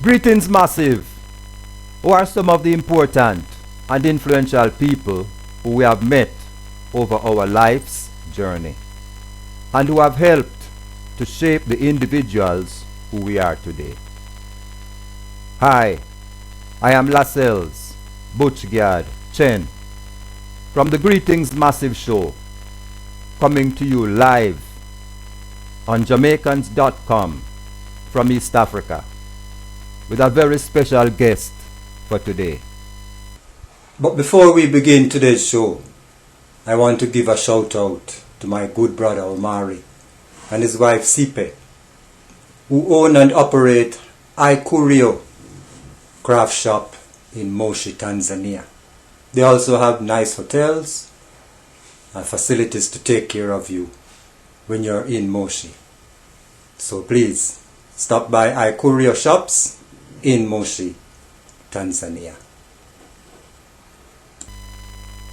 Greetings, Massive. Who are some of the important and influential people who we have met over our life's journey and who have helped to shape the individuals who we are today? Hi, I am Lascelles Butchgard Chen from the Greetings Massive Show, coming to you live on Jamaicans.com from East Africa with a very special guest for today. But before we begin today's show, I want to give a shout out to my good brother Omari and his wife Sipe, who own and operate iCurio craft shop in Moshi, Tanzania. They also have nice hotels and facilities to take care of you when you're in Moshi. So please stop by iCurio shops in Moshi, Tanzania.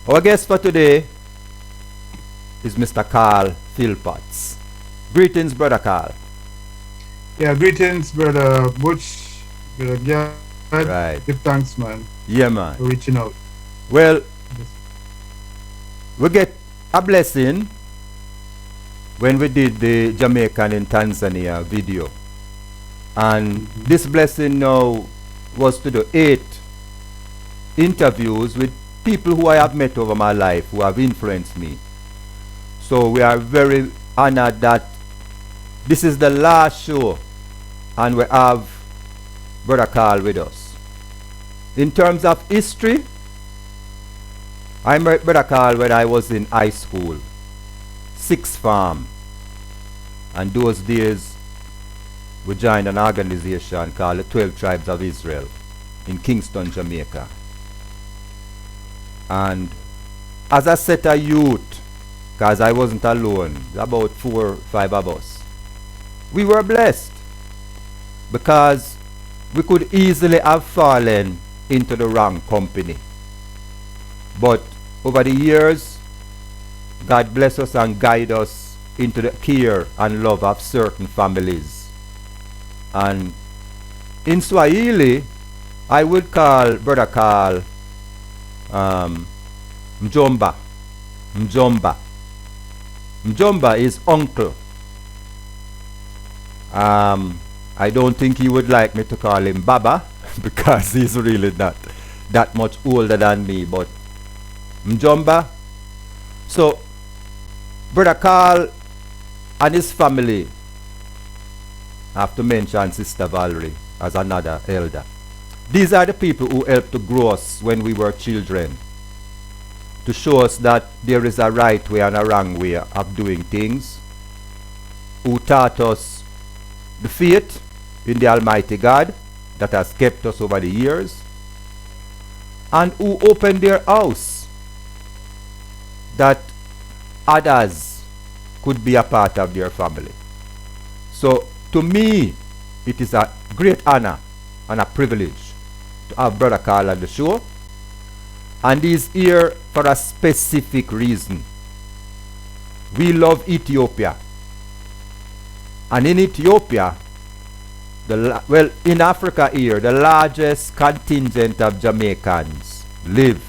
Our guest for today is Mr. Karl Philpotts. Greetings, Brother Karl. Yeah, greetings, Brother Butch, Brother Gad. Right. Give thanks, man. Yeah, man. For reaching out. Well, we get a blessing when we did the Jamaican in Tanzania video. And this blessing now was to do 8 interviews with people who I have met over my life who have influenced me. So we are very honored that this is the last show and we have Brother Karl with us. In terms of history, I met Brother Karl when I was in high school, 6th form. And those days we joined an organization called the 12 Tribes of Israel in Kingston, Jamaica. And as a set of youth, because I wasn't alone, about 4 or 5 of us, we were blessed because we could easily have fallen into the wrong company. But over the years, God bless us and guide us into the care and love of certain families. And in Swahili, I would call Brother Karl Mjomba. Mjomba. Mjomba is uncle. I don't think he would like me to call him Baba because he's really not that much older than me, but Mjomba. So Brother Karl and his family, I have to mention Sister Valerie as another elder. These are the people who helped to grow us when we were children, to show us that there is a right way and a wrong way of doing things, who taught us the faith in the Almighty God that has kept us over the years, and who opened their house that others could be a part of their family. So to me, it is a great honor and a privilege to have Brother Karl on the show. And he's here for a specific reason. We love Ethiopia. And in Ethiopia, in Africa here, the largest contingent of Jamaicans live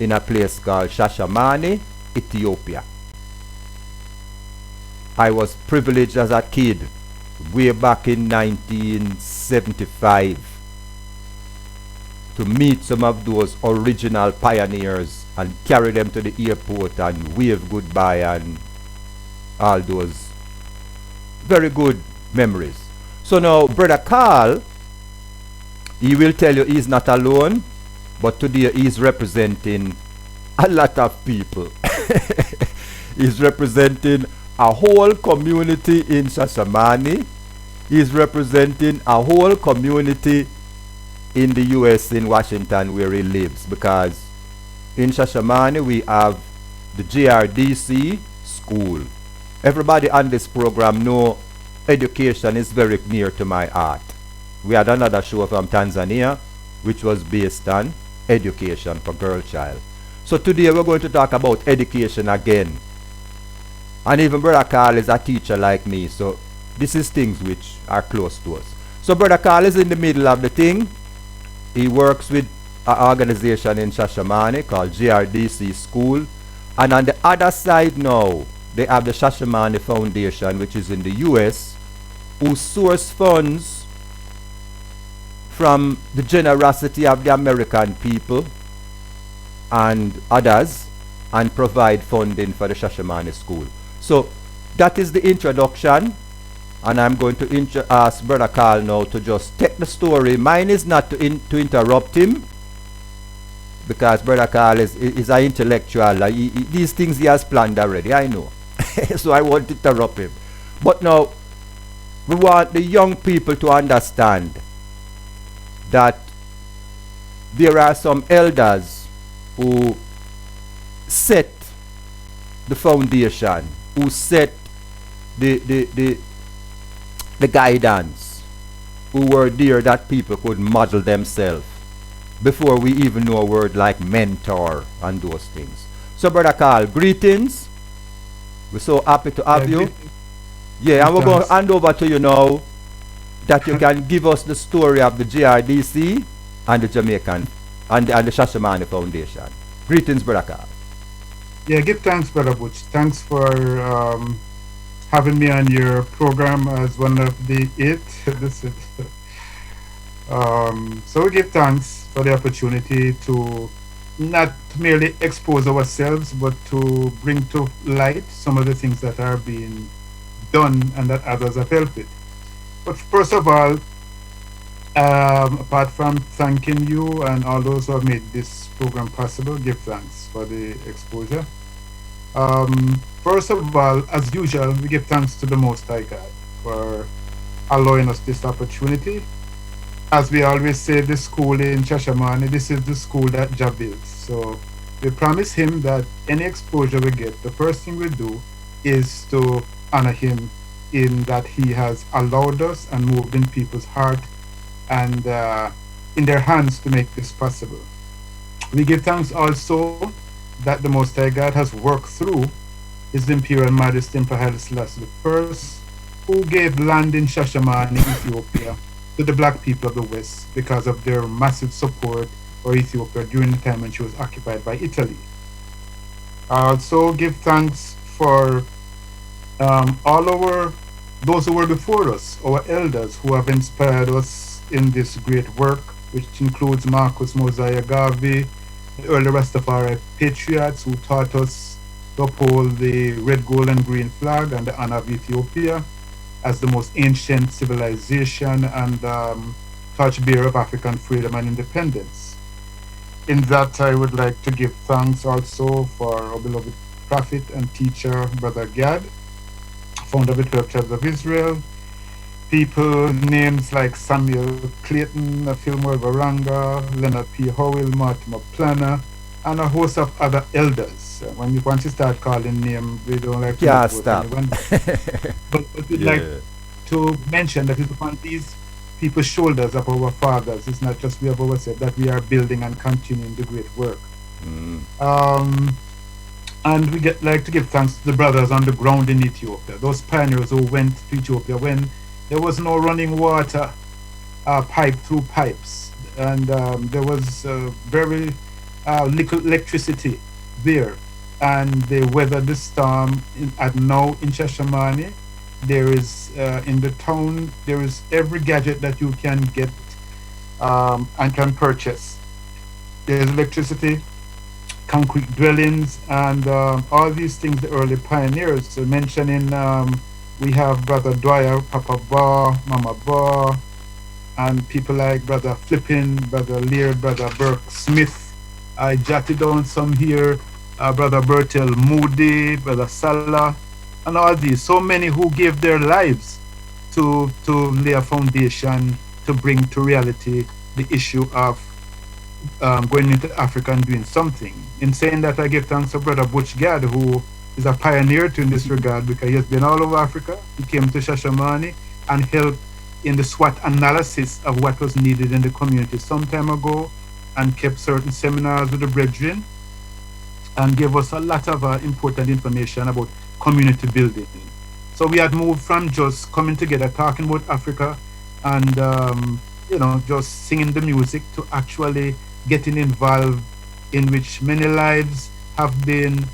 in a place called Shashemene, Ethiopia. I was privileged as a kid way back in 1975 to meet some of those original pioneers and carry them to the airport and wave goodbye and all those very good memories. So now Brother Karl, he will tell you he's not alone, but today he's representing a lot of people. He's representing a whole community in Shashemene. He's representing a whole community in the US, in Washington, where he lives, because in Shashemene we have the JRDC school. Everybody on this program know education is very near to my heart. We had another show from Tanzania which was based on education for girl child. So today we're going to talk about education again. And even Brother Karl is a teacher like me, so this is things which are close to us. So Brother Karl is in the middle of the thing. He works with an organization in Shashemene called JRDC School. And on the other side now, they have the Shashemene Foundation, which is in the US, who source funds from the generosity of the American people and others and provide funding for the Shashemene School. So that is the introduction, and I'm going to ask Brother Karl now to just take the story. Mine is not to interrupt him, because Brother Karl is an intellectual. These things he has planned already, I know. So I won't interrupt him. But now, we want the young people to understand that there are some elders who set the foundation, who set the guidance, who were there that people could model themselves before we even know a word like mentor and those things. So Brother Karl, greetings. We're so happy to have you. Yeah, and we're going to hand over to you now that you can give us the story of the JRDC and the Jamaican and the Shashemene Foundation. Greetings, Brother Karl. Yeah, give thanks, Brother Butch. Thanks for having me on your program as one of the 8. So we give thanks for the opportunity to not merely expose ourselves, but to bring to light some of the things that are being done and that others have helped with. But first of all, apart from thanking you and all those who have made this program possible, give thanks for the exposure. First of all, as usual, we give thanks to the Most High God for allowing us this opportunity. As we always say, the school in Shashemene, this is the school that Jah built. So we promise him that any exposure we get, the first thing we do is to honor him in that he has allowed us and moved in people's heart and in their hands to make this possible. We give thanks also that the Most High God has worked through His Imperial Majesty Emperor Haile Selassie I, who gave land in Shashemene, Ethiopia, to the black people of the West because of their massive support for Ethiopia during the time when she was occupied by Italy. I also give thanks for those who were before us, our elders who have inspired us in this great work, which includes Marcus Mosiah Garvey, the early Rastafari patriots who taught us to uphold the red, gold, and green flag and the honor of Ethiopia as the most ancient civilization and torchbearer of African freedom and independence. In that, I would like to give thanks also for our beloved prophet and teacher, Brother Gad, founder of the 12 Tribes of Israel. People, names like Samuel Clayton, Fillmore Varanga, Leonard P. Howell, Mortimer Planner, and a host of other elders. Once you start calling names, we don't like to stop. But we'd like to mention that it's upon these people's shoulders of our fathers. It's not just we have always said that we are building and continuing the great work. And we like to give thanks to the brothers on the ground in Ethiopia, those pioneers who went to Ethiopia when there was no running water piped through pipes, and there was very little electricity there, and they weathered the storm. Now in Shashemene, there is in the town, there is every gadget that you can get and can purchase. There's electricity, concrete dwellings, and all these things the early pioneers. So mentioning, we have Brother Dwyer, Papa Bar, Mama Bar, and people like Brother Flippin, Brother Leard, Brother Burke Smith. I jotted down some here, Brother Bertel Moody, Brother Salah, and all these. So many who gave their lives to lay a foundation to bring to reality the issue of going into Africa and doing something. In saying that, I give thanks to Brother Butch Gad, who is a pioneer in this regard, because he has been all over Africa. He came to Shashemene and helped in the SWOT analysis of what was needed in the community some time ago, and kept certain seminars with the brethren, and gave us a lot of important information about community building. So we had moved from just coming together, talking about Africa, and just singing the music to actually getting involved, in which many lives have been,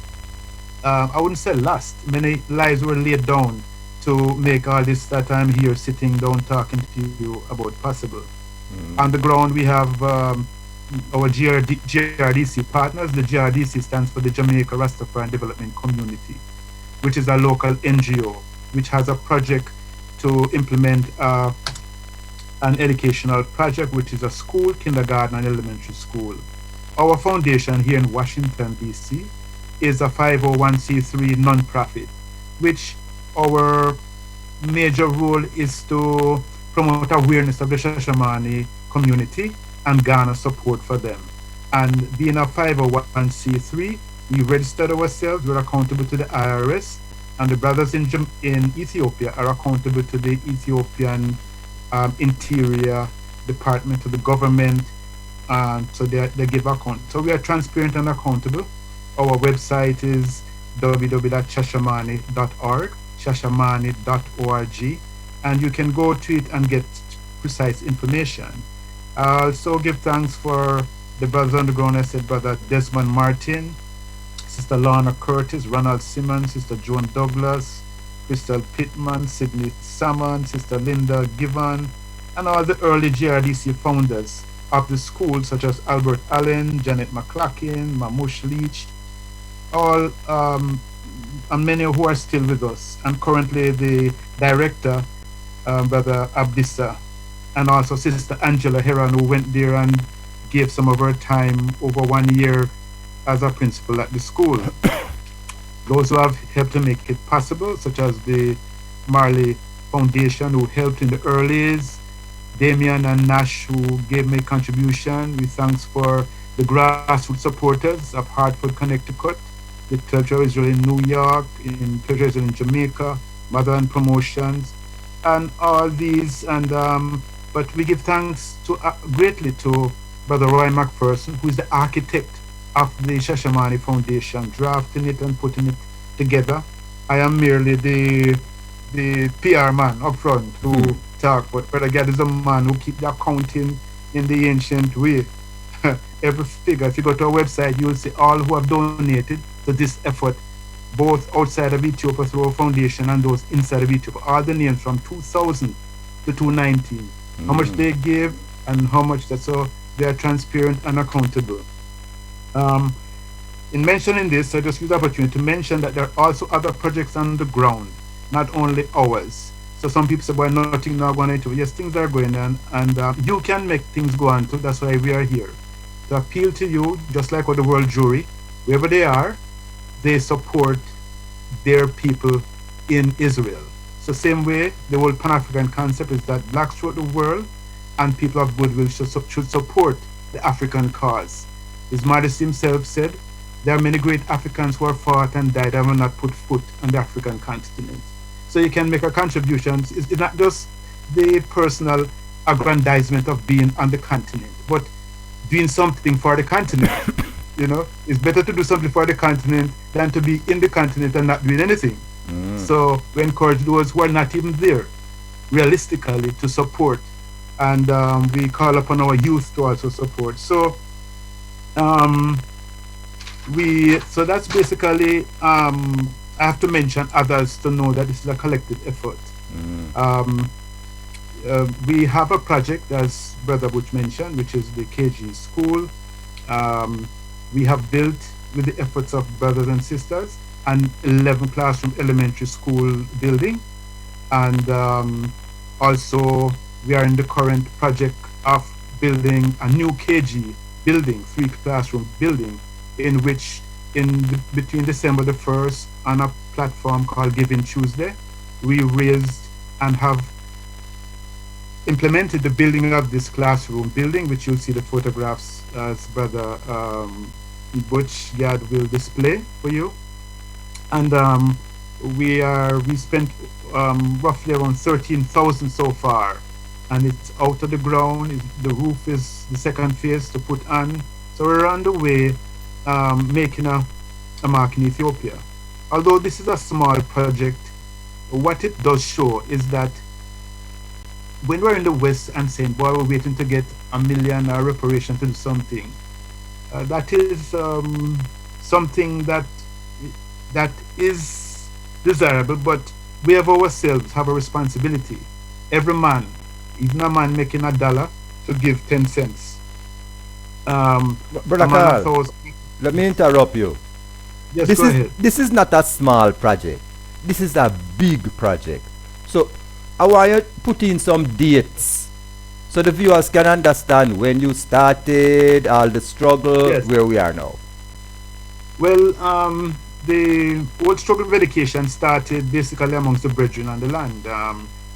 I wouldn't say lost, many lives were laid down to make all this that I'm here sitting down talking to you about possible. On the ground, we have our JRDC partners. The JRDC stands for the Jamaica Rastafarian Development Community, which is a local NGO which has a project to implement an educational project, which is a school, kindergarten, and elementary school. Our foundation here in Washington, D.C., is a 501c3 non-profit, which our major role is to promote awareness of the Shashemene community and garner support for them. And being a 501c3, we registered ourselves, we're accountable to the IRS, and the brothers in Ethiopia are accountable to the Ethiopian Interior Department, to the government, so they give account. So we are transparent and accountable. Our website is www.shashemene.org, shashemene.org, and you can go to it and get precise information. I also give thanks for the brothers on the ground. I said Brother Desmond Martin, Sister Lorna Curtis, Ronald Simmons, Sister Joan Douglas, Crystal Pittman, Sydney Salmon, Sister Linda Given, and all the early JRDC founders of the school, such as Albert Allen, Janet McClacken, Mamush Leach, all and many who are still with us, and currently the director, Brother Abdissa, and also Sister Angela Heron, who went there and gave some of her time over 1 year as a principal at the school. Those who have helped to make it possible, such as the Marley Foundation, who helped in the earlies, Damian and Nash, who gave me a contribution. We thanks for the grassroots supporters of Hartford, Connecticut, the Treasurer Israel in New York, in Treasurer Israel in Jamaica, Motherland Promotions, and all these. And but we give thanks to greatly to Brother Roy McPherson, who is the architect of the Shashemene Foundation, drafting it and putting it together. I am merely the PR man up front who talk, but Brother Gad is a man who keep the accounting in the ancient way. Every figure, if you go to our website, you will see all who have donated to this effort, both outside of Ethiopia through our foundation and those inside of Ethiopia. All the names from 2000 to 2019. How much they gave and how much that, so they are transparent and accountable. In mentioning this, I just use the opportunity to mention that there are also other projects on the ground, not only ours. So some people say, well, nothing now going into it. Yes, things are going on, and you can make things go on too. That's why we are here. To appeal to you, just like with the World Jury, wherever they are, they support their people in Israel. So same way, the whole Pan-African concept is that blacks throughout the world and people of goodwill should support the African cause. His Majesty himself said, there are many great Africans who have fought and died and will not put foot on the African continent. So you can make a contribution. It's not just the personal aggrandizement of being on the continent, but doing something for the continent. It's better to do something for the continent than to be in the continent and not doing anything. So we encourage those who are not even there, realistically, to support. And we call upon our youth to also support. So that's basically, I have to mention others to know that this is a collective effort. We have a project, as Brother Butch mentioned, which is the KG school. We have built, with the efforts of brothers and sisters, an 11 classroom elementary school building. And also we are in the current project of building a new KG building, 3 classroom building, in which between December the 1st on a platform called Giving Tuesday, we raised and have implemented the building of this classroom building, which you'll see the photographs as Brother Butch Gad will display for you. And we spent roughly around 13,000 so far, and it's out of the ground. The roof is the second phase to put on, so we're on the way making a mark in Ethiopia. Although this is a small project, what it does show is that when we're in the West and saying, boy, we're waiting to get $1 million reparation to do something, that is something that is desirable, but we have ourselves have a responsibility. Every man, even a man making $1, to give 10 cents. Brother a man of Karl, those- let me interrupt you. Yes, This go is ahead. this is not a small project. This is a big project. So I want you to put in some dates so the viewers can understand when you started, all the struggle, Yes. where we are now. Well, the whole struggle of education started basically amongst the brethren on the land.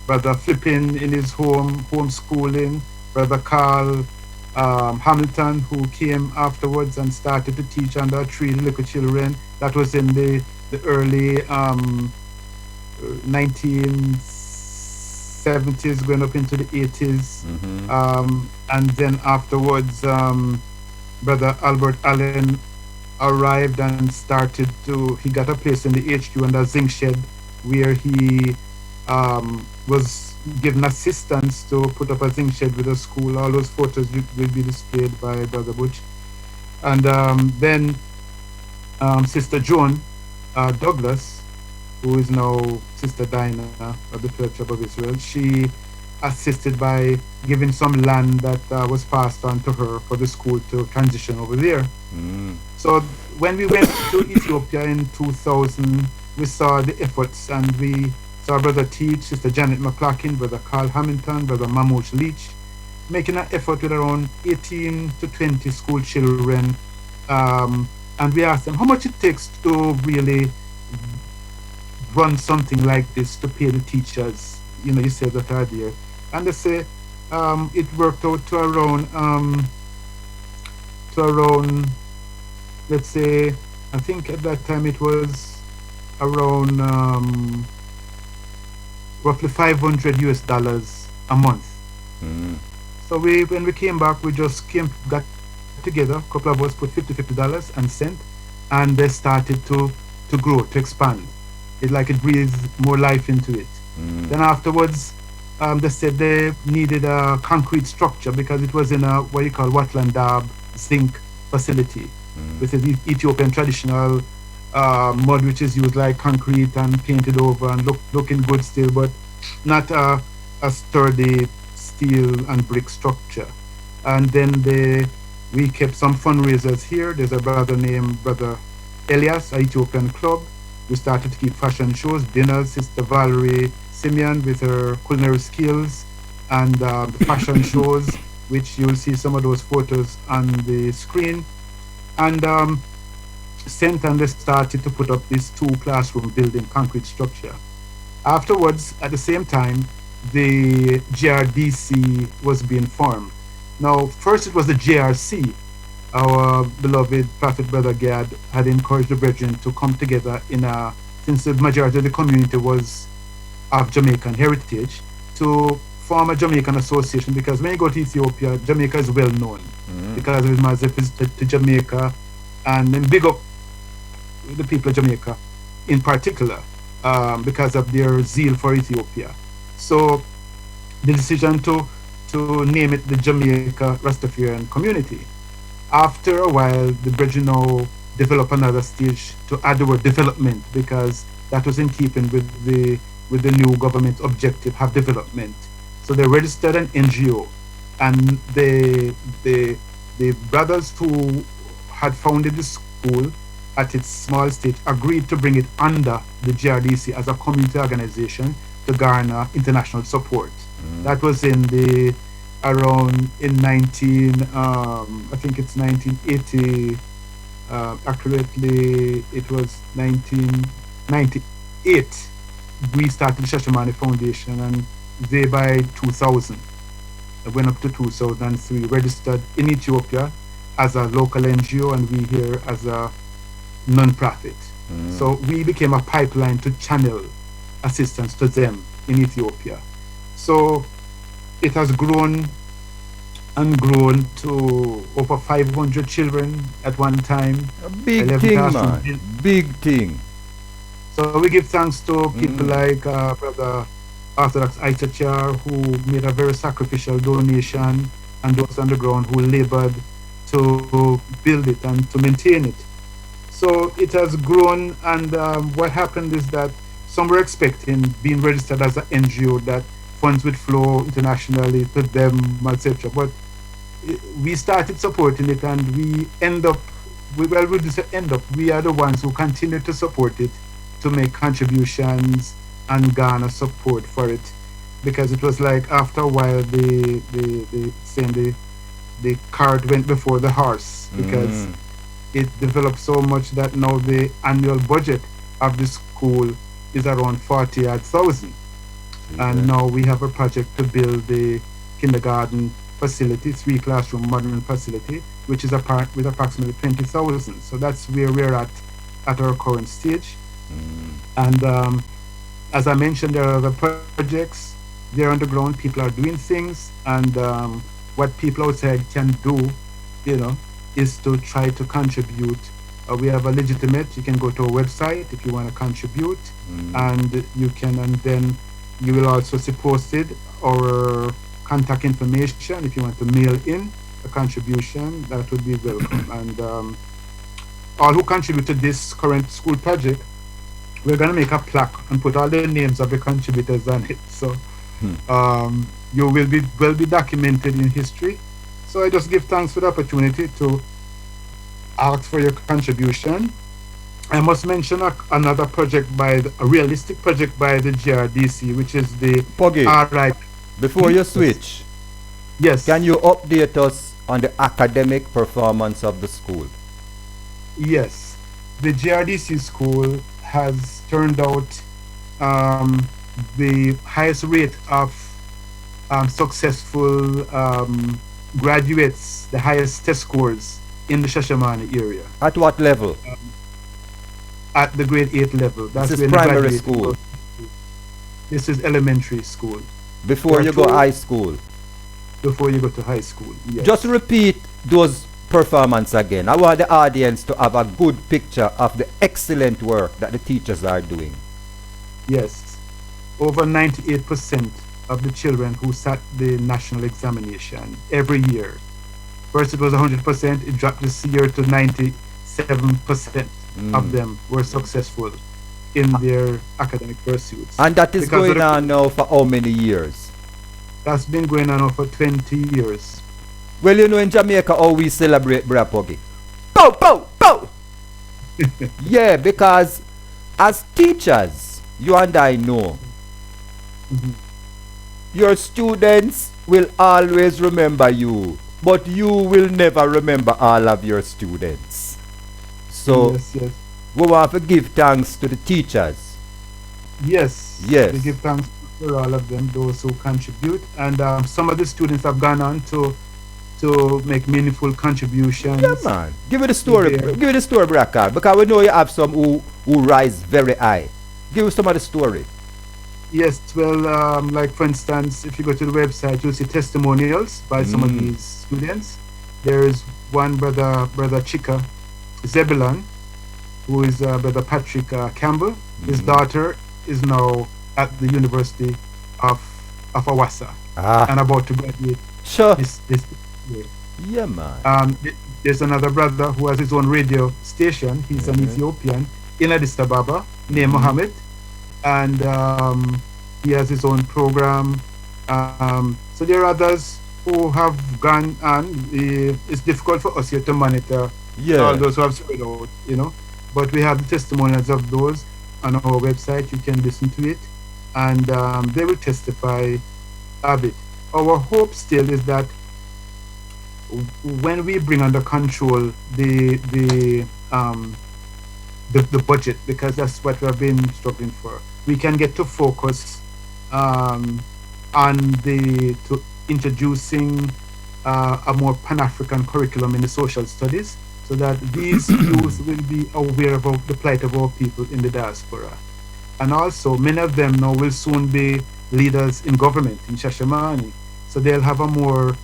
Brother Flippin in his homeschooling, Brother Karl Hamilton, who came afterwards and started to teach under a tree little children. That was in the early 1970s, going up into the 80s. And then afterwards, Brother Albert Allen arrived and he got a place in the HQ under Zinc Shed, where he was given assistance to put up a zinc shed with a school. All those photos will be displayed by Brother Butch. And then Sister Joan Douglas, who is now Sister Dinah of the 12th Tribe of Israel, she assisted by giving some land that was passed on to her for the school to transition over there. So when we went to Ethiopia in 2000, we saw the efforts, and we saw Brother Teach, Sister Janet McClarkin, Brother Karl Hamilton, Brother Mamouche Leach, making an effort with around 18 to 20 school children. And we asked them how much it takes to really run something like this, to pay the teachers, you said that are there. And they say it worked out to around, let's say, I think at that time it was around roughly $500 a month. So when we came back, we just got together, a couple of us put $50 and sent, and they started to grow, to expand. It breathed more life into it. Then afterwards, they said they needed a concrete structure because it was in a what you call Watland Dab zinc facility with the Ethiopian traditional mud, which is used like concrete and painted over and looking good still, but not a sturdy steel and brick structure. And then we kept some fundraisers here. There's a brother named Brother Elias, an Ethiopian club. We started to keep fashion shows, dinners. Sister Valerie Simeon with her culinary skills, and the fashion shows, which you'll see some of those photos on the screen. And sent, and they started to put up this 2-classroom building concrete structure. Afterwards, at the same time, the JRDC was being formed. Now, first it was the JRC. Our beloved Prophet Brother Gad had encouraged the brethren to come together since the majority of the community was of Jamaican heritage, to form a Jamaican association, because when you go to Ethiopia, Jamaica is well known because of his massive visit to Jamaica, and then big up the people of Jamaica in particular because of their zeal for Ethiopia. So the decision to name it the Jamaica Rastafarian Community. After a while, the brethren now developed another stage to add the word development, because that was in keeping with the new government objective, have development. So they registered an NGO, and the brothers who had founded the school at its small stage agreed to bring it under the JRDC as a community organization to garner international support. That was in 1980, accurately it was 1998. We started the Shashemene Foundation, and they by 2000, it went up to 2003, registered in Ethiopia as a local NGO, and we here as a non-profit. So we became a pipeline to channel assistance to them in Ethiopia. So it has grown and grown to over 500 children at one time. A big 11 thing, classrooms. man. Big thing. So we give thanks to people like Brother Orthodox Itachar who made a very sacrificial donation, and those on the ground who labored to build it and to maintain it. So it has grown, and what happened is that some were expecting, being registered as an NGO, that funds would flow internationally to them, etc. But we started supporting it, and we end up, we just end up, we are the ones who continue to support it, to make contributions and garner support for it, because it was like after a while the cart went before the horse, because it developed so much that now the annual budget of the school is around 40,000. And now we have a project to build the kindergarten facility, 3-classroom modern facility, which is with approximately 20,000. So that's where we're at our current stage. And as I mentioned, there are other projects. They're on the ground. People are doing things, and what people outside can do, is to try to contribute. We have a legitimate. You can go to our website if you want to contribute, and you can, and then you will also see posted our contact information if you want to mail in a contribution. That would be welcome. And all who contribute to this current school project, we're going to make a plaque and put all the names of the contributors on it. So you will be documented in history. So I just give thanks for the opportunity to ask for your contribution. I must mention another project a realistic project by the JRDC, which is the Poggy, RI. before you switch, Yes. can you update us on the academic performance of the school? Yes. The JRDC school has turned out the highest rate of successful graduates, the highest test scores in the Shashemene area. At what level? At the grade 8 level. That's This is where the primary graduate school. goes. This is elementary school. Before you go Two- high school? Before you go to high school. Yes. Just repeat those performance again. I want the audience to have a good picture of the excellent work that the teachers are doing. Yes. Over 98% of the children who sat the national examination every year. First it was 100%, it dropped this year to 97% of them were successful in their academic pursuits. And that is Because of going the- on now for how many years? That's been going on for 20 years. Well, you know in Jamaica how we celebrate Bra Poggy. Pow, pow, pow! Yeah, because as teachers, you and I know, your students will always remember you, but you will never remember all of your students. So Yes. we want to give thanks to the teachers. Yes. Yes. We give thanks for all of them, those who contribute. And some of the students have gone on to make meaningful contributions. Yeah, man. Give me the story. Yeah. Give me the story, Bro Karl, because we know you have some who rise very high. Give us some of the story. Yes, well, like for instance, if you go to the website, you'll see testimonials by some of these students. There is one brother Chika Zebulon, who is brother Patrick Campbell. His daughter is now at the University of Awassa and about to graduate Sure. this year. Yeah, man. There's another brother who has his own radio station. He's an Ethiopian in Addis Ababa, named Mohammed, and he has his own program. So there are others who have gone, and it's difficult for us here to monitor all those who have spread out, But we have the testimonials of those on our website. You can listen to it, and they will testify of it. Our hope still is that when we bring under control the budget, because that's what we have been struggling for, we can get to focus on introducing a more Pan-African curriculum in the social studies, so that these youth will be aware of the plight of our people in the diaspora. And also, many of them now will soon be leaders in government in Shashemene, so they'll have a more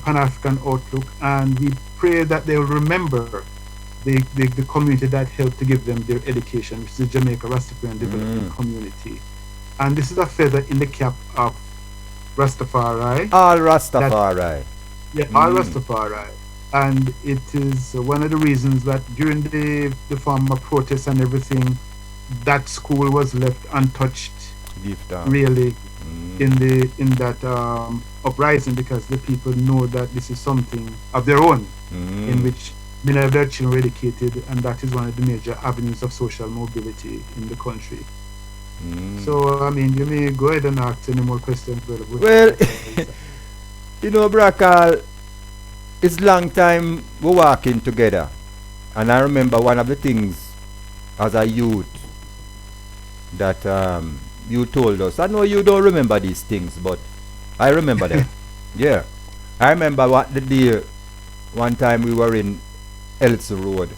Pan-African outlook, and we pray that they'll remember the community that helped to give them their education, which is the Jamaica Rastafarian Development Community. And this is a feather in the cap of Rastafari. All Rastafari. Yeah, all Rastafari. And it is one of the reasons that during the farmer protests and everything, that school was left untouched, really, in that uprising, because the people know that this is something of their own, in which many of their children were educated, and that is one of the major avenues of social mobility in the country. So, I mean, you may go ahead and ask any more questions. Well, you know, Bro Karl, it's long time we're working together. And I remember one of the things as a youth that you told us. I know you don't remember these things, but I remember them. Yeah. I remember the day one time we were in Elsie Road.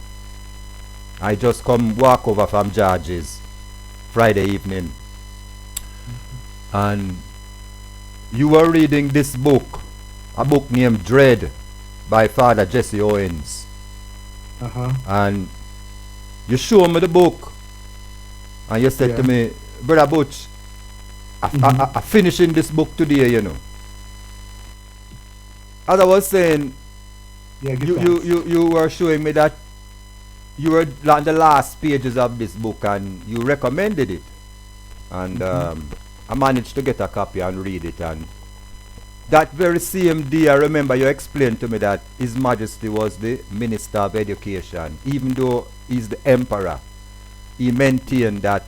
I just come walk over from George's Friday evening. And you were reading this book, a book named Dread by Father Jesse Owens. And you show me the book and you said to me, Brother Butch, I finishing this book today, you know. As I was saying, you were showing me that you were on the last pages of this book and you recommended it. And I managed to get a copy and read it. And that very same day, I remember you explained to me that His Majesty was the Minister of Education. Even though he's the Emperor, he maintained that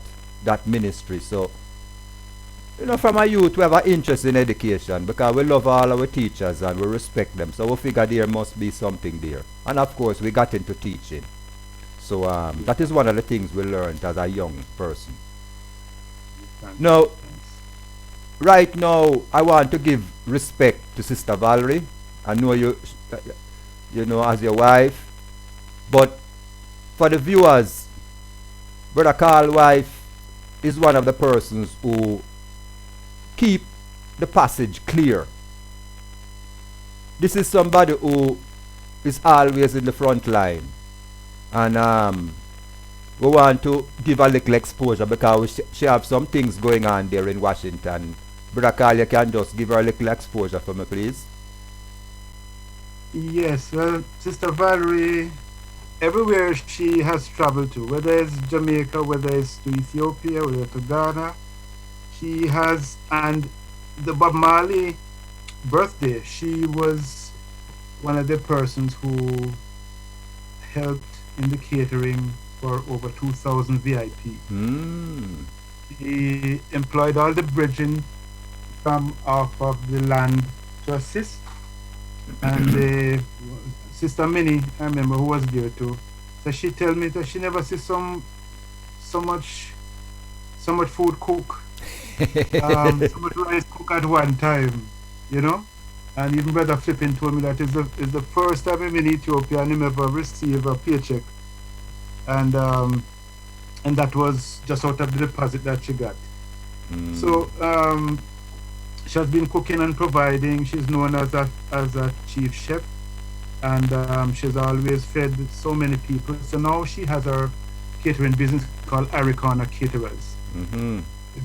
ministry. So, you know, from a youth, we have an interest in education because we love all our teachers and we respect them. So we figured there must be something there. And of course, we got into teaching. So that is one of the things we learned as a young person. Now, right now, I want to give respect to Sister Valerie. I know you know, as your wife. But for the viewers, Brother Karl's wife is one of the persons who keep the passage clear. This is somebody who is always in the front line. And we want to give a little exposure because she have some things going on there in Washington. Brother Karl, you can just give her a little exposure for me, please. Yes, well, Sister Valerie, everywhere she has traveled to, whether it's Jamaica, whether it's to Ethiopia, whether to Ghana, she has, and the Bob Marley birthday, she was one of the persons who helped in the catering for over 2,000 VIP. He employed all the bridging from off of the land to assist. And Sister Minnie, I remember, who was there too, so she tell me that she never see so much food cook, so much rice cook at one time, you know. And even Brother Flippin told me that it's the first time I'm in Ethiopia and him ever receive a paycheck, and that was just out of the deposit that she got. So she has been cooking and providing. She's known as a chief chef, and she's always fed so many people. So now she has her catering business called Arikana Caterers.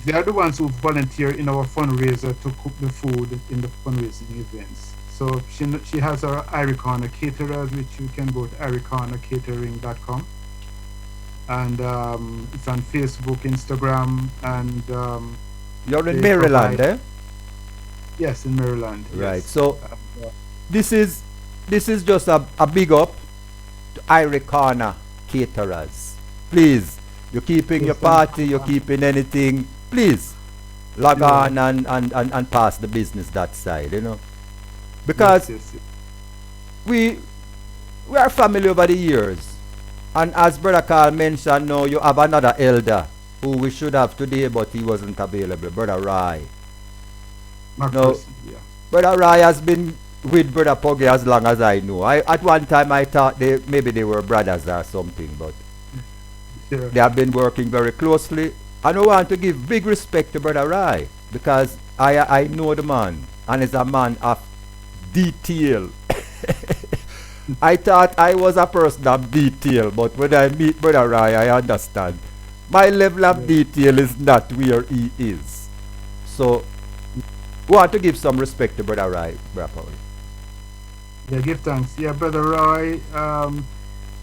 They are the ones who volunteer in our fundraiser to cook the food in the fundraising events. So she has her Arikana Caterers, which you can go to arikanacatering.com. And it's on Facebook, Instagram, and you're in Maryland, eh? Yes, in Maryland. Right. Yes. So this is just a big up to Iricana Caterers. Please, you're keeping your party, you're keeping anything. Please log on and pass the business that side, you know. Because we are family over the years. And as Brother Karl mentioned, now you have another elder who we should have today, but he wasn't available, Brother Rai. No, Brother Rai has been with Brother Poggy as long as I know. At one time I thought maybe they were brothers or something, but they have been working very closely. And I want to give big respect to Brother Rai because I know the man, and he's a man of detail. I thought I was a person of detail, but when I meet Brother Rai, I understand My level of Yeah. detail is not where he is. So, we want to give some respect to Brother Roy, Brother Paul. Yeah, give thanks. Yeah, Brother Roy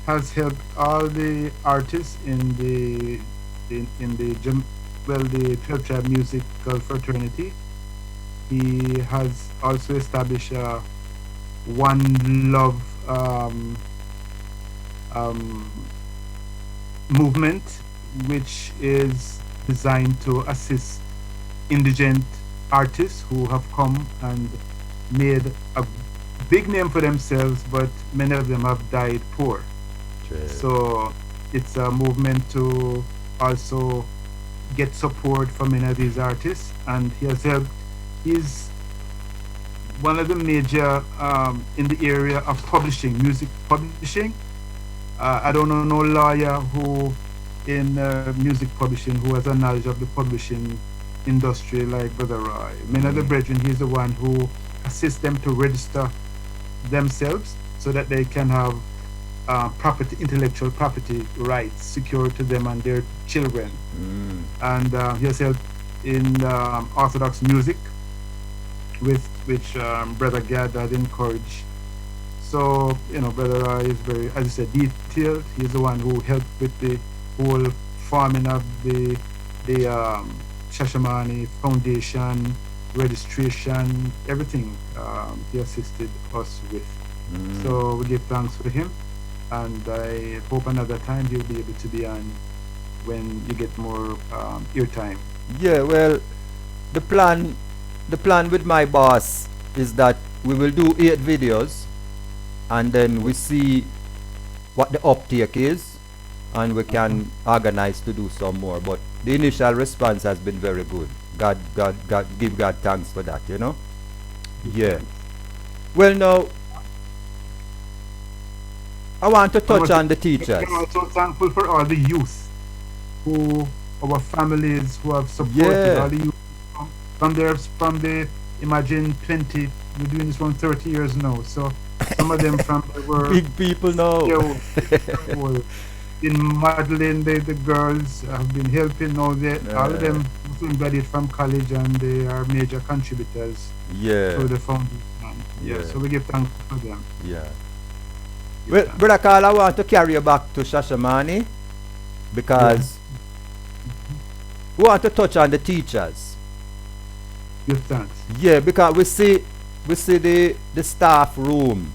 has helped all the artists in the the 12 Tribe musical fraternity. He has also established a One Love um, movement, which is designed to assist indigent artists who have come and made a big name for themselves, but many of them have died poor. So it's a movement to also get support for many of these artists, and he has helped. He's one of the major in the area of publishing, music publishing. I don't know no lawyer who in music publishing who has a knowledge of the publishing industry like Brother Roy. Many of the brethren, he's the one who assists them to register themselves so that they can have property, intellectual property rights secured to them and their children. And he has helped in Orthodox music, with which Brother Gad had encouraged. So, Brother Roy is very, as you said, detailed. He's the one who helped with the whole forming of the Shashemene Foundation, registration, everything he assisted us with. So we give thanks for him, and I hope another time he'll be able to be on when you get more airtime. Yeah, well, the plan with my boss is that we will do 8 videos, and then we see what the uptake is, and we can organize to do some more. But the initial response has been very good. God, give God thanks for that, Yeah. Well, now, I want to touch on the teachers. I'm also thankful for all the youth our families who have supported all the youth from the imagine 20, we're doing this for 30 years now. So some of them from they were big people now. In modeling, the girls have been helping all of them graduated from college, and they are major contributors to the foundation. So we give thanks to them. Well, Brother Karl, I want to carry you back to Shashemene because we want to touch on the teachers. Give thanks. Yeah, because we see the staff room,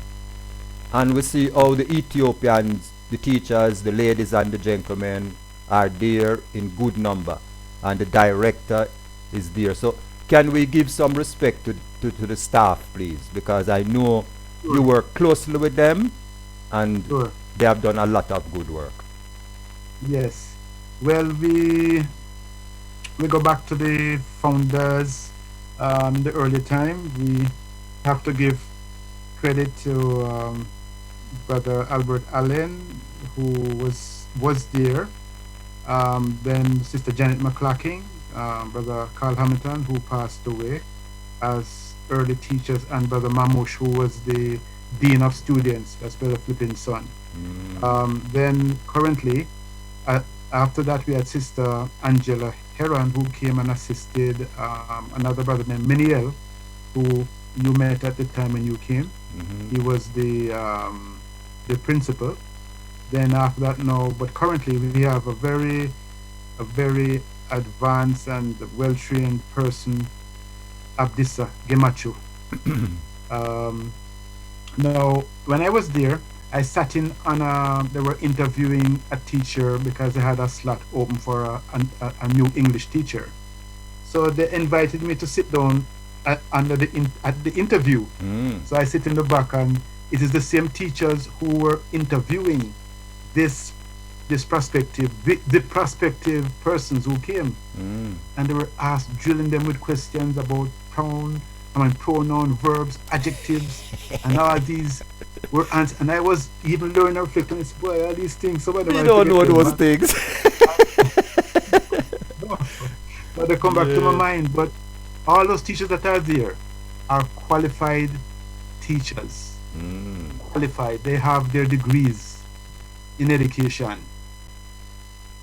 and we see how the Ethiopians, the teachers, the ladies and the gentlemen are there in good number, and the director is there. So can we give some respect to the staff, please? Because I know you work closely with them, and they have done a lot of good work. Yes. Well, we go back to the founders in the early time. We have to give credit to Brother Albert Allen, who was there. Then Sister Janet McClacking, Brother Carl Hamilton, who passed away as early teachers, and Brother Mamush, who was the Dean of Students, that's Brother Flippin's son. Then currently, after that, we had Sister Angela Heron, who came and assisted another brother named Miniel, who you met at the time when you came. He was the principal. Then after that, no, but currently we have a very advanced and well-trained person, Abdissa Gemachu. Now, when I was there, I sat in on they were interviewing a teacher because they had a slot open for a new English teacher. So they invited me to sit down at the interview. So I sit in the back, and it is the same teachers who were interviewing this prospective persons who came, and they were drilling them with questions about pronoun, verbs, adjectives, and all these were answered. And I was even learning and reflecting, and said, boy, all these things. So you don't know those things. But they come back to my mind. But all those teachers that are there are qualified teachers. Qualified. They have their degrees in education.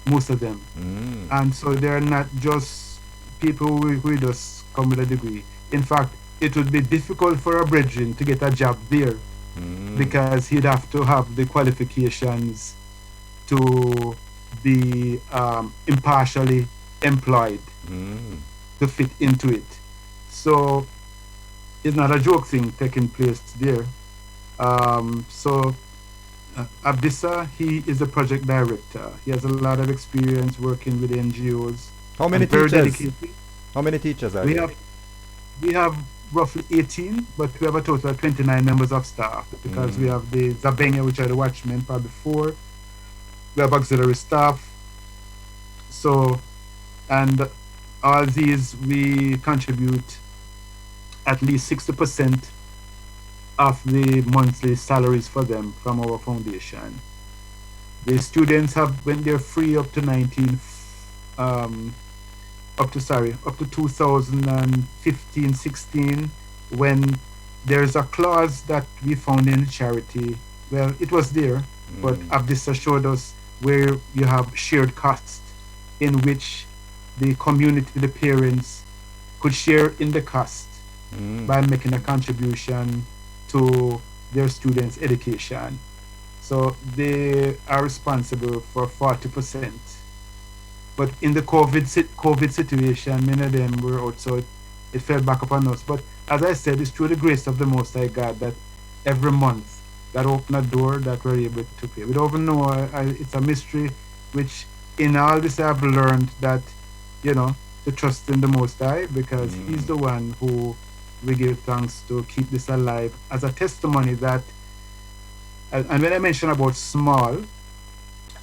most of them. Mm. And so they're not just people who just come with a degree. In fact, it would be difficult for a brethren to get a job there Mm. because he'd have to have the qualifications to be impartially employed Mm. to fit into it. So it's not a joke thing taking place there. So Abdissa, he is a project director. He has a lot of experience working with NGOs. How many And very teachers? dedicated. How many teachers are We there? have roughly 18, but we have a total of 29 members of staff because we have the Zabenge, which are the watchmen, probably 4. We have auxiliary staff. So, and all these we contribute at least 60% of the monthly salaries for them from our foundation. The students have, when they're free, up to 2015-16, when there's a clause that we found in charity. Well, it was there, but Abdissa showed us where you have shared costs, in which the community, the parents, could share in the cost by making a contribution to their students' education. So they are responsible for 40%. But in the COVID situation, many of them were out, so it fell back upon us. But as I said, it's through the grace of the Most High God that every month that opened a door that we're able to pay. We don't even know, it's a mystery, which in all this I've learned that, to trust in the Most High, because He's the one who we give thanks to keep this alive as a testimony that, and when I mentioned about small,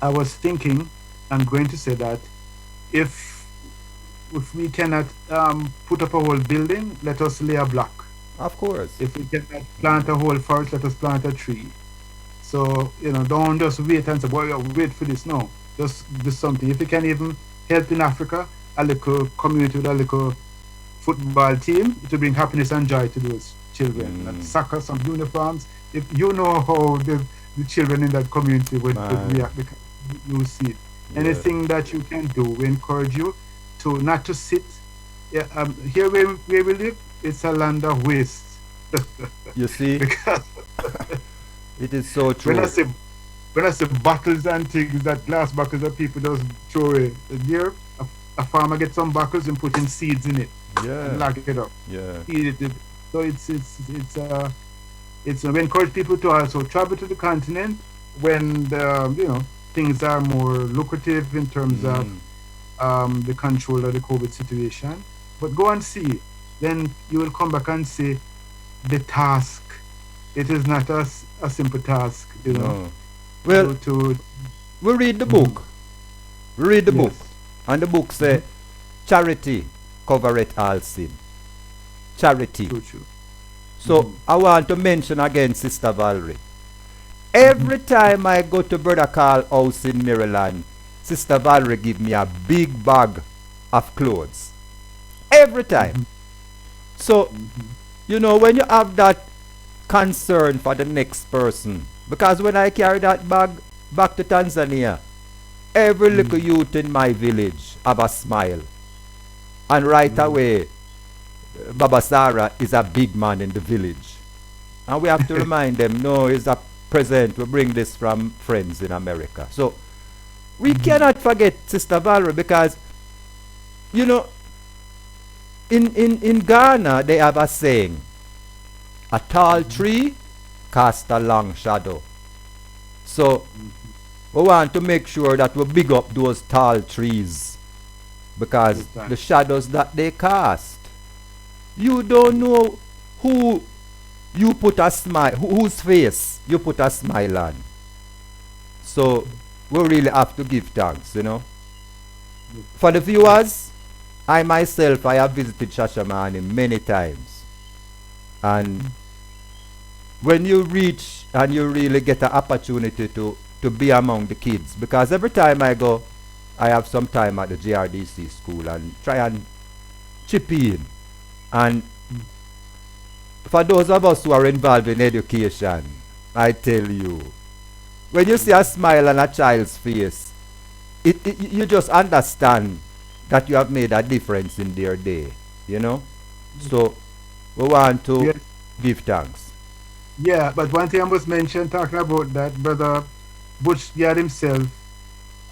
I was thinking, I'm going to say that if we cannot put up a whole building, let us lay a block. Of course. If we cannot plant a whole forest, let us plant a tree. So, don't just wait and say, well, wait for this. No, just do something. If you can even help in Africa, a little community with a little football team, it will bring happiness and joy to those children. And soccer, some uniforms. If you know how the children in that community would react, because you will see it. Anything that you can do, we encourage you to not to sit. Here where we live, it's a land of waste. You see, Because it is so true. when I say bottles and things, that glass bottles that people just throw away, there a farmer gets some bottles and put in seeds in it and lock it up. Yeah. Feed it. So it's we encourage people to also travel to the continent when things are more lucrative in terms of the control of the COVID situation. But go and see. Then you will come back and see the task. It is not a simple task, No. Well, to we read the book. We read the book. Yes. And the book says, charity covereth all sin. Charity. true. So I want to mention again Sister Valerie. Every time I go to Brother Karl house in Maryland, Sister Valerie give me a big bag of clothes. Every time. So, when you have that concern for the next person, because when I carry that bag back to Tanzania, every little youth in my village have a smile. And right away, Baba Sarah is a big man in the village. And we have to remind them, no, it's a present. We bring this from friends in America. So we cannot forget Sister Valerie, because, in Ghana, they have a saying, a tall tree casts a long shadow. So we want to make sure that we big up those tall trees, because the shadows that they cast, you don't know who you put a smile, whose face you put a smile on. So we really have to give thanks, For the viewers, I myself, I have visited Shashemene many times. And when you reach and you really get an opportunity to be among the kids, because every time I go, I have some time at the JRDC school and try and chip in. And for those of us who are involved in education, I tell you, when you see a smile on a child's face, you just understand that you have made a difference in their day, you know. So we want to Yes. give thanks. Yeah, but one thing I must mention talking about that, Brother Butch Yard himself,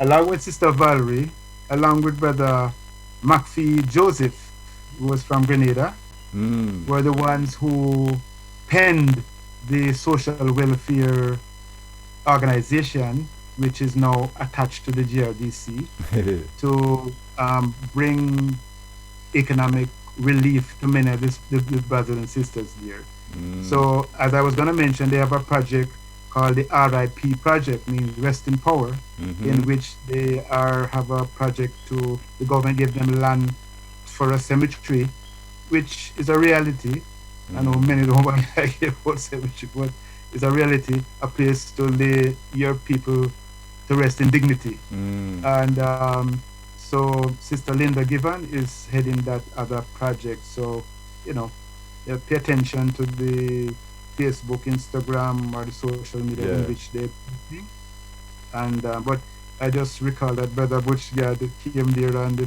along with Sister Valerie, along with Brother McPhee Joseph, who was from Grenada, Mm. were the ones who penned the social welfare organization, which is now attached to the JRDC, to bring economic relief to many of the brothers and sisters there. Mm. So, as I was going to mention, they have a project called the RIP project, means Rest in Power, Mhm. in which they have a project to the government give them land for a cemetery, which is a reality. I know many don't want to hear about cemetery, but it's a reality, a place to lay your people to rest in dignity. Mm. And so Sister Linda Given is heading that other project. So, you know, pay attention to the Facebook, Instagram, or the social media Yeah. in which they posting. And but I just recall that Brother Butch Gad came there, and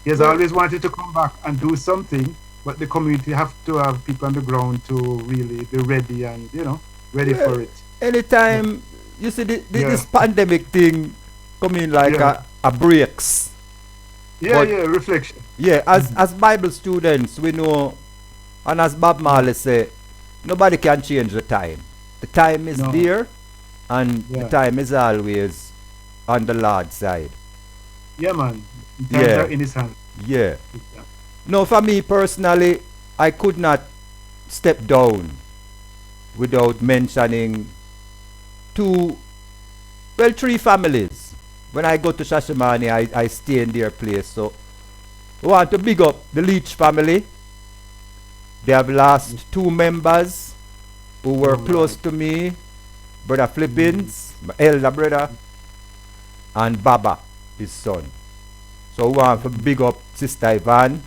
he has Well- always wanted to come back and do something, but the community have to have people on the ground to really be ready and ready Yeah. for it. Anytime you see Yeah. this pandemic thing coming like Yeah. a breaks. Yeah, But- yeah, reflection. Yeah, as Bible students, we know, and as Bob Marley say, nobody can change the time. The time is No. there, and the Yeah. time is always on the Lord's side. Yeah, man. Times Yeah. are in his hand. Yeah. Yeah. No, for me personally, I could not step down without mentioning three families. When I go to Shashemene, I stay in their place. So I want to big up the Leach family. They have lost two members who were Oh, close to me. Brother Flippins, my elder brother, and Baba, his son. So we want to big up Sister Ivan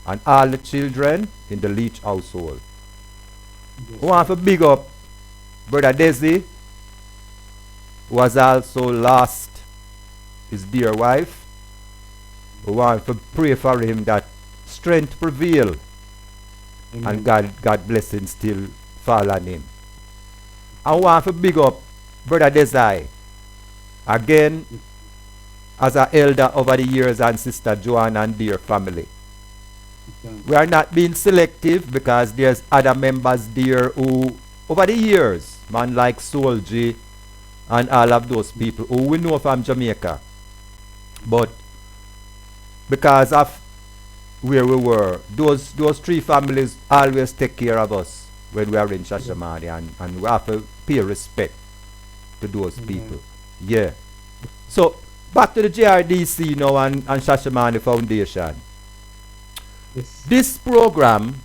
and all the children in the Leach household. We want to big up Brother Desi, who has also lost his dear wife. We want to pray for him that strength prevail and God blessing still fall on him. I want to big up Brother Desai again as an elder over the years, and Sister Joanne and their family. We are not being selective because there's other members there who over the years, man like Soul J and all of those people who we know from Jamaica, but because of where we were, those three families always take care of us when we are in Shashemene, and we have to pay respect to those people. Yeah. So back to the JRDC now and Shashemene Foundation. Yes. This program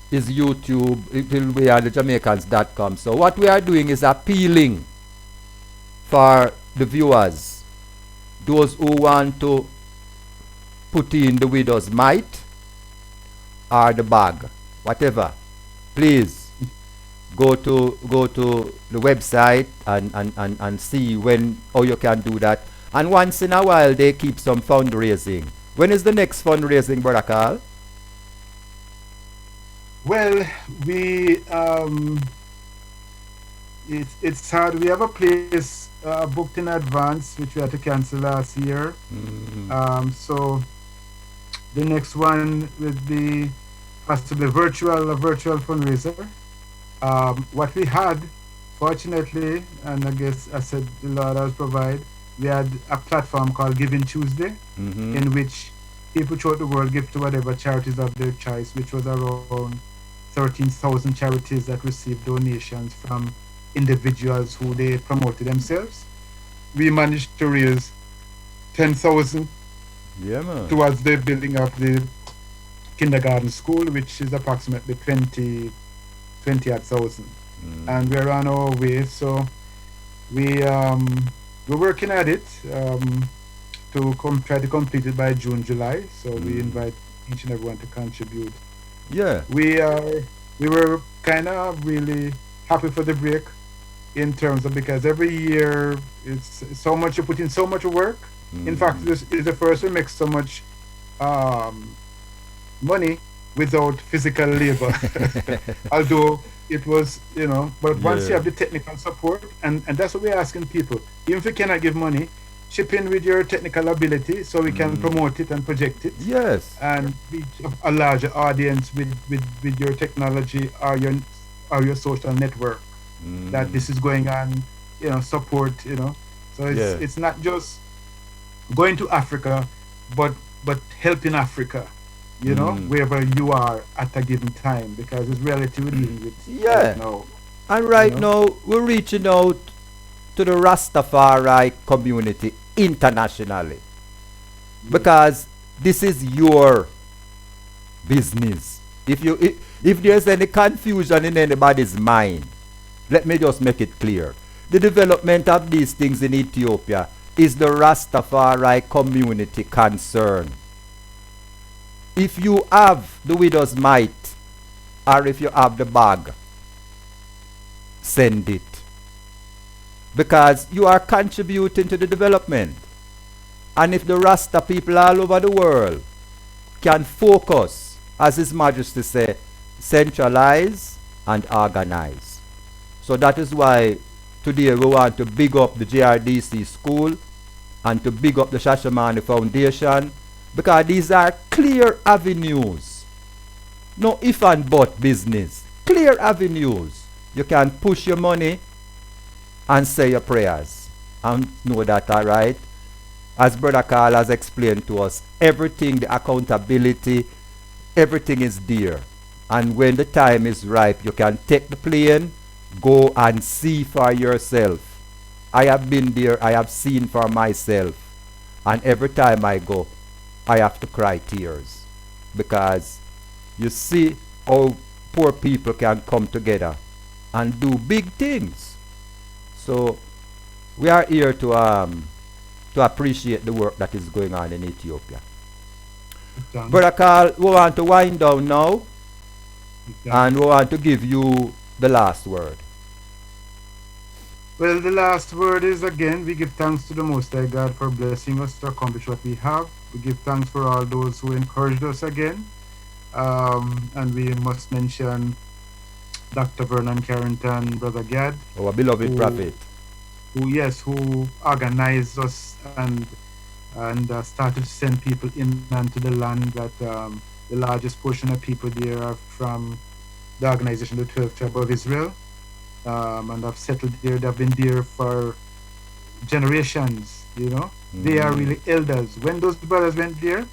is YouTube. It will be on the Jamaicans.com. So what we are doing is appealing for the viewers, those who want to put in the widow's mite or the bag, whatever. Please go to the website and see how you can do that. And once in a while they keep some fundraising. When is the next fundraising, Brother Karl? Well, we it's hard. We have a place booked in advance, which we had to cancel last year. So the next one would be possibly a virtual fundraiser. What we had, fortunately, and I guess I said the Lord has provided, we had a platform called Giving Tuesday, in which people throughout the world give to whatever charities of their choice, which was around 13,000 charities that received donations from individuals who they promoted themselves. We managed to raise 10,000 Yeah, man. towards the building of the kindergarten school, which is approximately 20,000 and we're on our way. So we're working at it to try to complete it by June, July. So we invite each and everyone to contribute. Yeah. We were kind of really happy for the break in terms of, because every year it's so much, you put in so much work In fact, this is the first we make so much um, money without physical labor. Although it was, but once you Yeah. have the technical support, and that's what we're asking people. Even if you cannot give money, chip in with your technical ability so we can promote it and project it Yes. and reach a larger audience with your technology or your social network that this is going on, support. So Yeah. it's not just going to Africa, but helping Africa, wherever you are at a given time, because it's reality we're dealing with Yeah. right now. And You right know, now, we're reaching out to the Rastafari community internationally because this is your business. If there's any confusion in anybody's mind, let me just make it clear. The development of these things in Ethiopia is the Rastafari community concern. If you have the widow's mite, or if you have the bag, send it. Because you are contributing to the development. And if the Rasta people all over the world can focus, as His Majesty say, centralize and organize. So that is why today we want to big up the JRDC school and to big up the Shashemene Foundation, because these are clear avenues. No if and but business. Clear avenues. You can push your money and say your prayers. And know that, alright? As Brother Karl has explained to us, everything, the accountability, everything is there. And when the time is ripe, you can take the plane, go and see for yourself. I have been there, I have seen for myself. And every time I go, I have to cry tears. Because you see how poor people can come together and do big things. So we are here to appreciate the work that is going on in Ethiopia. Brother Karl, we want to wind down now and we want to give you the last word. Well, the last word is, again, we give thanks to the Most High God for blessing us to accomplish what we have. We give thanks for all those who encouraged us again. And we must mention Dr. Vernon Carrington, Brother Gad, Our beloved prophet. who organized us and started to send people in and to the land. That the largest portion of people there are from the organization, the 12 Tribe of Israel, and have settled there. They've been there for generations. They are really elders. When those brothers went there,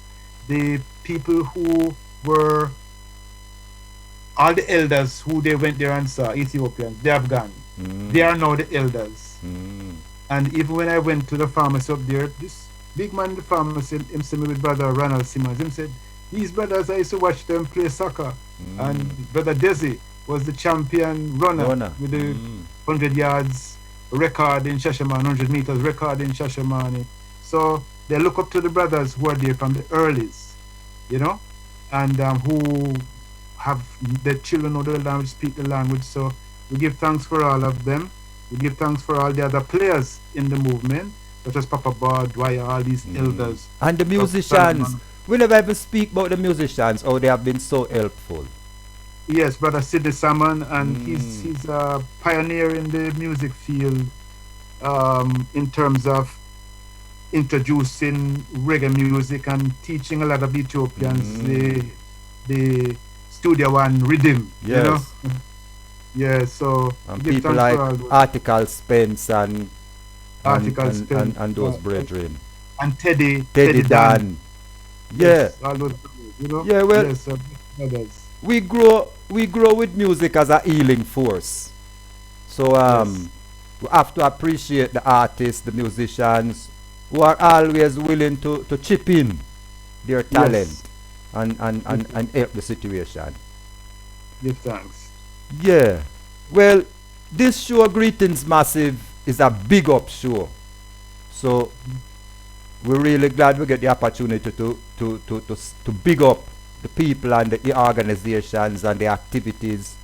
the people who were all the elders who they went there and saw, Ethiopians, they have gone. They are now the elders. And even when I went to the pharmacy up there, this big man in the pharmacy, him see me with Brother Ronald Simmons, him said, these brothers, I used to watch them play soccer. And Brother Desi was the champion runner with the 100 yards record in Shashemene, 100 meters record in Shashemene. So they look up to the brothers who are there from the earlies, and who have the children know the language, speak the language. So we give thanks for all of them. We give thanks for all the other players in the movement, such as Papa Bar, Dwyer, all these elders. And the musicians. We never even speak about the musicians, how they have been so helpful. Yes, Brother Sidney Salmon, and he's a pioneer in the music field, in terms of introducing reggae music and teaching a lot of Ethiopians the Studio One rhythm. Yes. Yeah, so And give people thanks like for all those. Article Spence and Spence, and those brethren. and Teddy Dan. Yeah. Yes, all those brothers, Yeah, well, yes, brothers. we grow with music as a healing force. So we have to appreciate the artists, the musicians who are always willing to chip in their talent and help the situation. Give thanks. Yeah. Well, this show, Greetings Massive, is a big up show. So we're really glad we get the opportunity to big up the people and the organizations and the activities,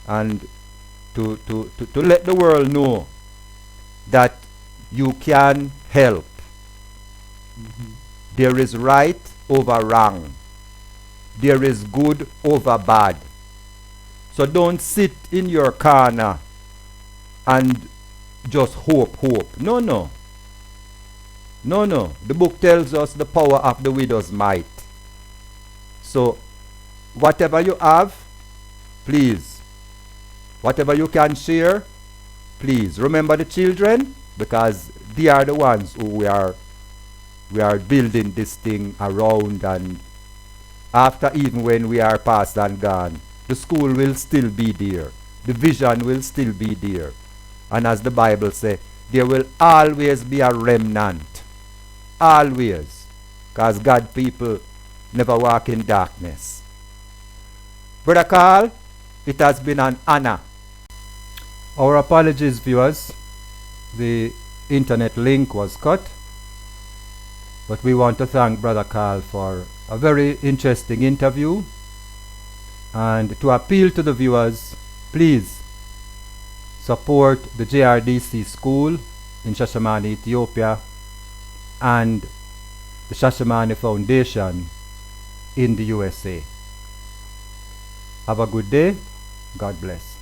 and to let the world know that you can help There is right over wrong. There is good over bad. So don't sit in your corner and just hope. No, no. No, no. The book tells us the power of the widow's might. So, whatever you have, please. Whatever you can share, please. Remember the children, because they are the ones who we are building this thing around, and after, even when we are past and gone, the school will still be there. The vision will still be there. And as the Bible says, there will always be a remnant. Always. Because God people never walk in darkness. Brother Karl, it has been an honor. Our apologies, viewers. The internet link was cut. But we want to thank Brother Karl for a very interesting interview. And to appeal to the viewers, please support the JRDC school in Shashemene, Ethiopia, and the Shashemene Foundation in the USA. Have a good day. God bless.